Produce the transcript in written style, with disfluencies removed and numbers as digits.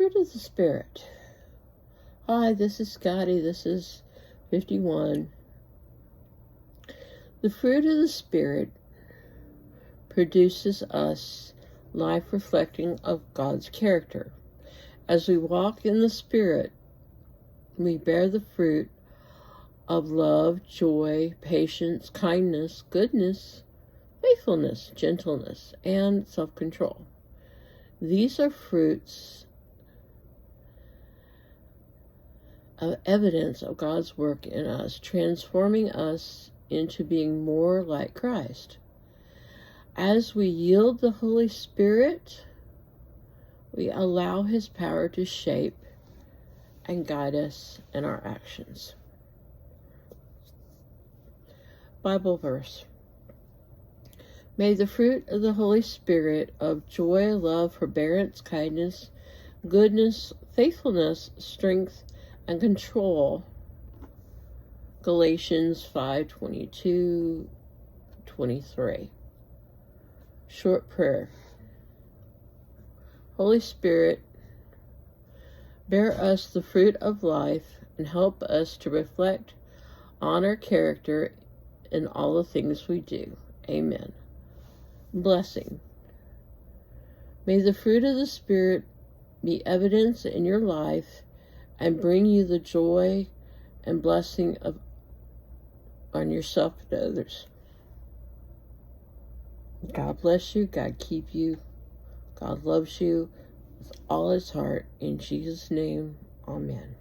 fruit of the Spirit. Hi, this is Scotty. This is 51. The fruit of the Spirit produces us life reflecting of God's character. As we walk in the Spirit, we bear the fruit of love, joy, patience, kindness, goodness, faithfulness, gentleness, and self-control. These are fruits of evidence of God's work in us, transforming us into being more like Christ. As we yield the Holy Spirit, we allow His power to shape and guide us in our actions. Bible verse. May the fruit of the Holy Spirit of joy, love, forbearance, kindness, goodness, faithfulness, strength, and control. Galatians 5:22-23. Short prayer. Holy Spirit, bear us the fruit of life and help us to reflect honor, character in all the things we do. Amen. Blessing. May the fruit of the Spirit be evidence in your life and bring you the joy and blessing on yourself and others. God bless you. God keep you. God loves you with all His heart. In Jesus' name, amen.